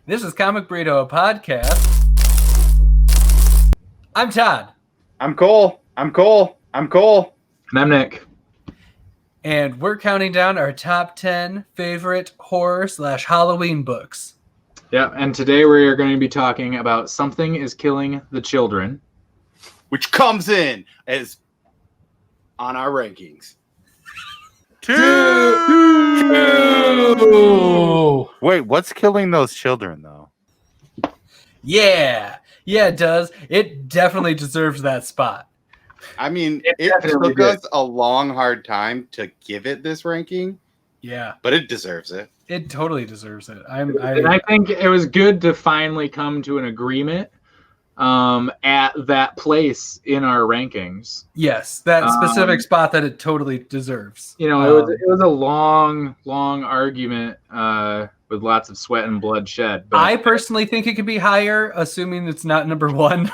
This is Comic Burrito, a podcast. I'm Todd. I'm Cole. And I'm Nick. And we're counting down our top 10 favorite horror/Halloween books. Yeah, and today we are going to be talking about Something is Killing the Children, Which comes in as on our rankings. Two. Wait, what's killing those children, though? Yeah, it does. It definitely deserves that spot. I mean, it took us a long, hard time to give it this ranking. Yeah. But it deserves it. It totally deserves it. And I think it was good to finally come to an agreement at that place in our rankings. Yes, that specific spot that it totally deserves. You know, it was a long argument with lots of sweat and blood shed. But I personally think it could be higher, assuming it's not number one.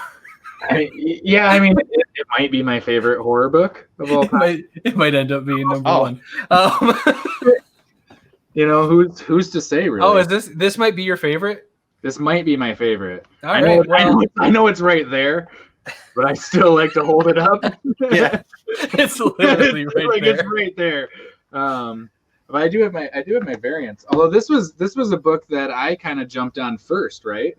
It might be my favorite horror book of all time. It might end up being number one. You know, who's to say, really? Oh, is this might be your favorite? This might be my favorite. I know it's right there, but I still like to hold it up. Yeah, it's literally right there. It's right there. But I do have my variants. Although this was a book that I kind of jumped on first, right?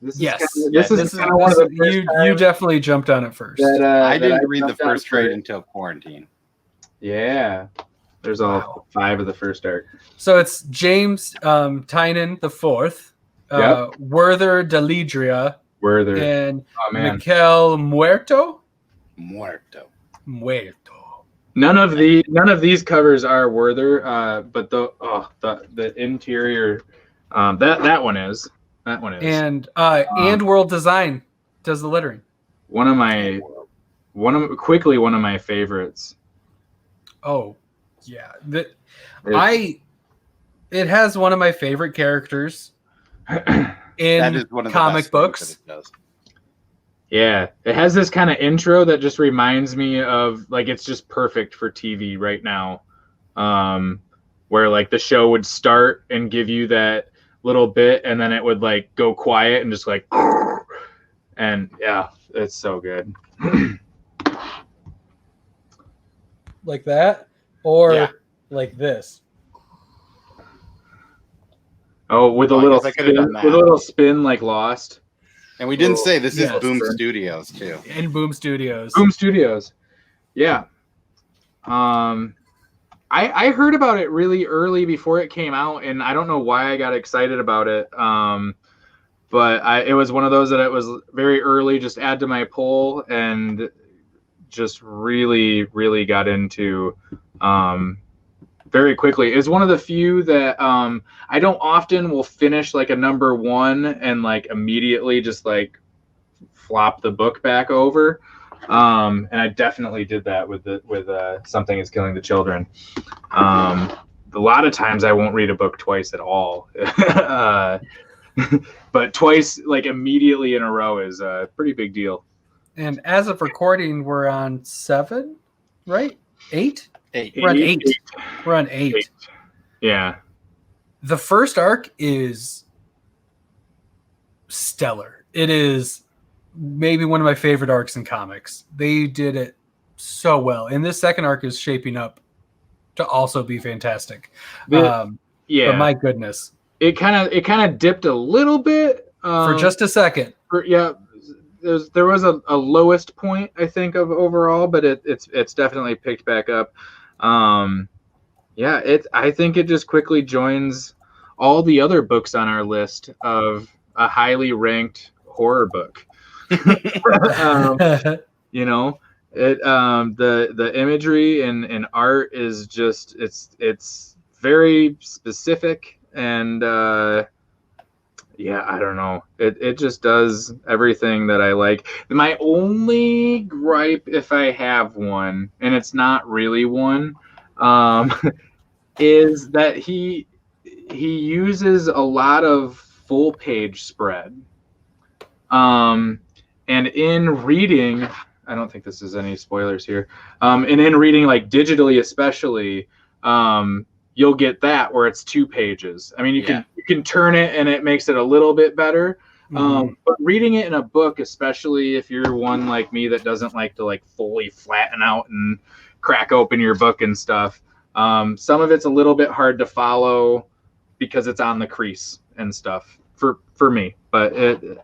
This is kind of one of the first you definitely jumped on it first. I didn't read the first trade until quarantine. Yeah. There's all 5 of the first arc. So it's James Tynan the Fourth, Werther Dell'Edera, and Miquel Muerto. None of these covers are Werther, but the interior that one is. And World Design does the lettering. One of my favorites. Oh, yeah. It has one of my favorite characters in comic books. Yeah, it has this kind of intro that just reminds me of, like, it's just perfect for TV right now, where like the show would start and give you that little bit, and then it would like go quiet and just like, and yeah, it's so good. Like that, or like this. Oh, with a little spin like Lost. And we didn't say this is Boom Studios too. In Boom Studios. Yeah. I heard about it really early before it came out, and I don't know why I got excited about it. But it was one of those that it was very early, just add to my poll, and just really, really got into very quickly. It's one of the few that I don't often will finish like a number one and like immediately just like flop the book back over. And I definitely did that with Something is Killing the Children. A lot of times I won't read a book twice at all. But twice, like immediately in a row, is a pretty big deal. And as of recording, we're on 7, right? 8? 8. We're on 8. We're on 8. Yeah. The first arc is stellar. It is maybe one of my favorite arcs in comics. They did it so well. And this second arc is shaping up to also be fantastic. But my goodness. It kind of dipped a little bit. For just a second. There was a lowest point, I think, of overall, but it's definitely picked back up. I think it just quickly joins all the other books on our list of a highly ranked horror book. You know, the imagery and art is just it's very specific, and I don't know, it just does everything that I like. My only gripe, if I have one, and it's not really one, is that he uses a lot of full page spread. And in reading, I don't think this is any spoilers here. And in reading, like digitally especially, you'll get that where it's 2 pages. I mean, you can turn it and it makes it a little bit better. But reading it in a book, especially if you're one like me that doesn't like to like fully flatten out and crack open your book and stuff, some of it's a little bit hard to follow because it's on the crease and stuff for me. But it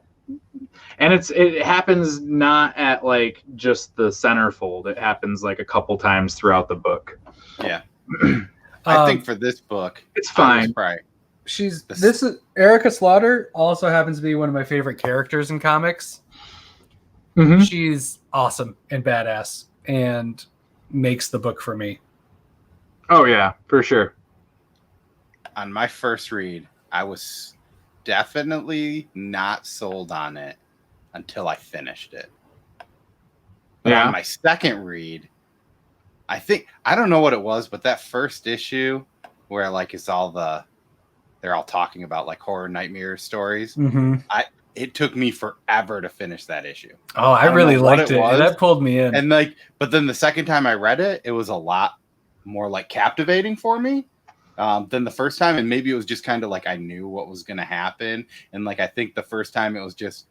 happens not at like just the centerfold. It happens like a couple times throughout the book. Yeah. I think for this book, it's fine. This is Erica Slaughter also happens to be one of my favorite characters in comics. Mm-hmm. She's awesome and badass and makes the book for me. Oh yeah, for sure. On my first read, I was definitely not sold on it until I finished it. But on my second read, I don't know what it was, but that first issue where like it's all they're all talking about like horror nightmare stories. Mm-hmm. It took me forever to finish that issue. Oh, I really liked it. That pulled me in. And like, but then the second time I read it, it was a lot more like captivating for me than the first time. And maybe it was just kind of like I knew what was going to happen. And like I think the first time it was just,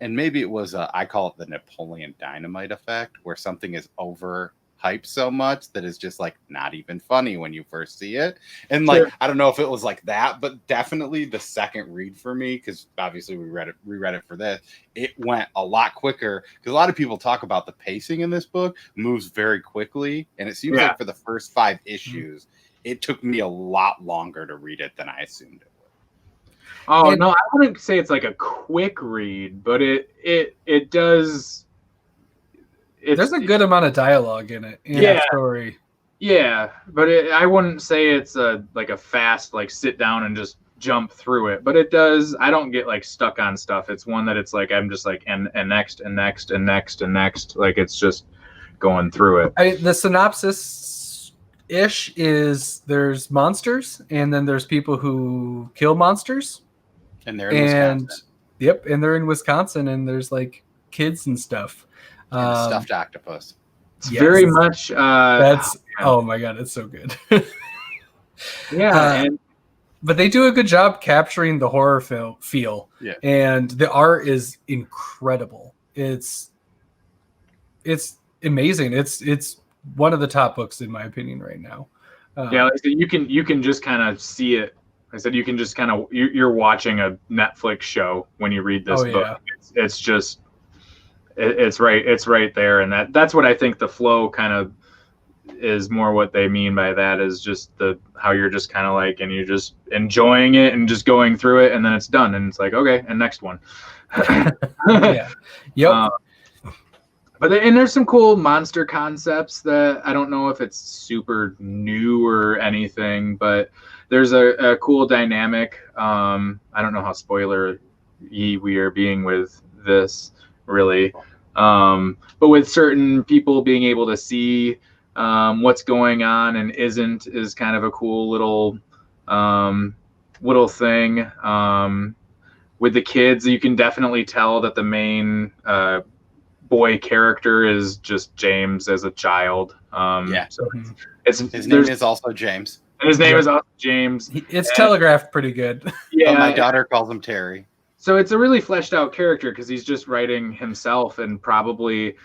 and maybe it was I call it the Napoleon Dynamite effect, where something is overhyped so much that is just like not even funny when you first see it. And like I don't know if it was like that, but definitely the second read for me, because obviously we reread it for this, it went a lot quicker, because a lot of people talk about the pacing in this book moves very quickly, and it seems like for the first 5 issues it took me a lot longer to read it than I assumed it would. Oh, no, I wouldn't say it's like a quick read, but it does. There's a good amount of dialogue in it. In that story. Yeah, but I wouldn't say it's like a fast like sit down and just jump through it. But it does. I don't get like stuck on stuff. It's one that it's like I'm just like and next and next and next and next. Like it's just going through it. The synopsis ish is there's monsters, and then there's people who kill monsters, and they're in Wisconsin. Yep, and they're in Wisconsin, and there's like kids and stuff. And a stuffed octopus. It's very much. Oh my god, it's so good. But they do a good job capturing the horror feel. Yeah, and the art is incredible. It's amazing. It's one of the top books in my opinion right now. Like I said, you can just kind of see it. I said you can just kind of you're watching a Netflix show when you read this book. Yeah. It's just. It's right there, and that's what I think the flow kind of is more what they mean by that, is just how you're just kind of like, and you're just enjoying it and just going through it, and then it's done, and it's like, okay, and next one. Yeah. Yep. But there's some cool monster concepts that I don't know if it's super new or anything, but there's a cool dynamic. I don't know how spoiler-y we are being with this, really, but with certain people being able to see what's going on and isn't is kind of a cool little thing. With the kids, you can definitely tell that the main boy character is just James as a child. So his name is also James. And his name is also James. It's telegraphed pretty good. Yeah, but my daughter calls him Terry. So it's a really fleshed out character because he's just writing himself and probably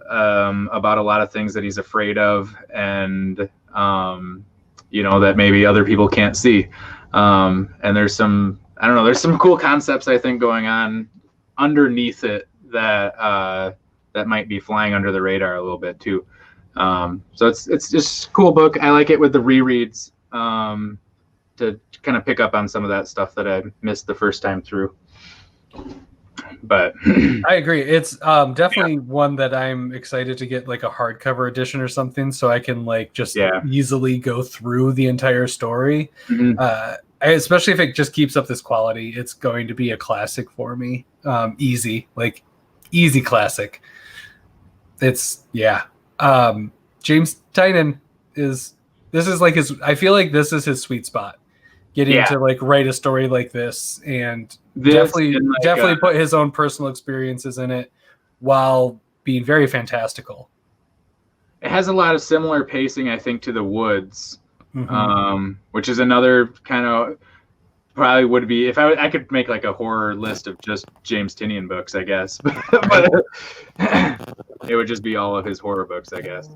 about a lot of things that he's afraid of and, that maybe other people can't see. And there's some cool concepts, I think, going on underneath it that might be flying under the radar a little bit too. So it's just a cool book. I like it with the rereads to kind of pick up on some of that stuff that I missed the first time through. But I agree. It's definitely one that I'm excited to get like a hardcover edition or something, so I can like just easily go through the entire story. Mm-hmm. Especially if it just keeps up this quality, it's going to be a classic for me. Easy classic. It's James Tynion is like his. I feel like this is his sweet spot. Getting to like write a story like this and definitely put his own personal experiences in it while being very fantastical. It has a lot of similar pacing, I think, to The Woods. which is another kind of probably would be if I could make like a horror list of just James Tynion books, I guess, but it would just be all of his horror books, I guess.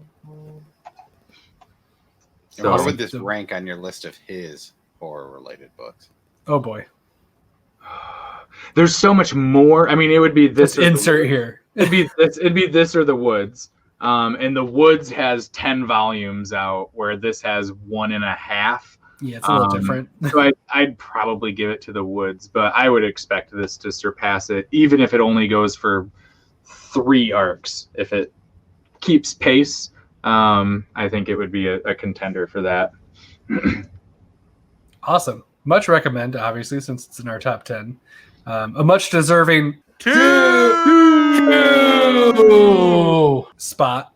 So, where would this rank on your list of his horror-related books? Oh boy, there's so much more. I mean, it would be this. Let's insert here. It'd be this or The Woods. And The Woods has 10 volumes out, where this has 1.5. Yeah, it's a little different. So I'd probably give it to The Woods, but I would expect this to surpass it, even if it only goes for 3 arcs. If it keeps pace, I think it would be a contender for that. Awesome. Much recommend, obviously, since it's in our top 10. A much deserving 2 spot.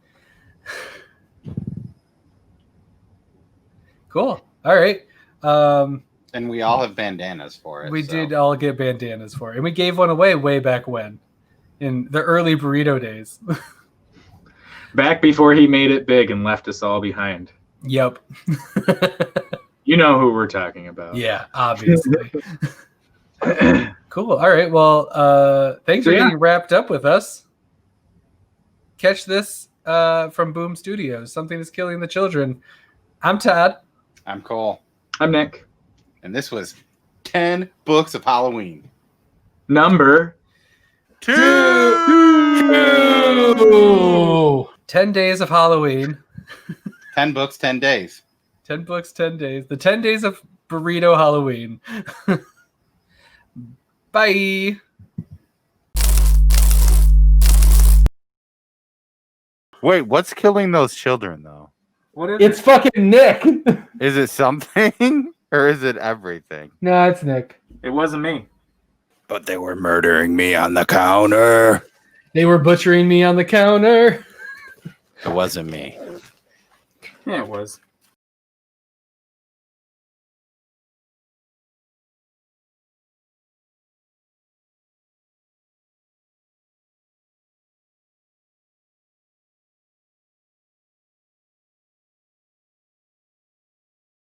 Cool. All right. And we all have bandanas for it. We did all get bandanas for it. And we gave one away way back when, in the early Burrito days. Back before he made it big and left us all behind. Yep. You know who we're talking about. Yeah, obviously. Cool. All right. Well, thanks for getting wrapped up with us. Catch this from Boom Studios. Something is killing the children. I'm Todd. I'm Cole. I'm Nick. And this was 10 Books of Halloween. Number 2. 10 days of Halloween. 10 books, 10 days. 10 books, 10 days. The 10 days of Burrito Halloween. Bye. Wait, what's killing those children, though? It's fucking Nick. Is it something or is it everything? No, it's Nick. It wasn't me. But they were murdering me on the counter. They were butchering me on the counter. It wasn't me. Yeah, it was.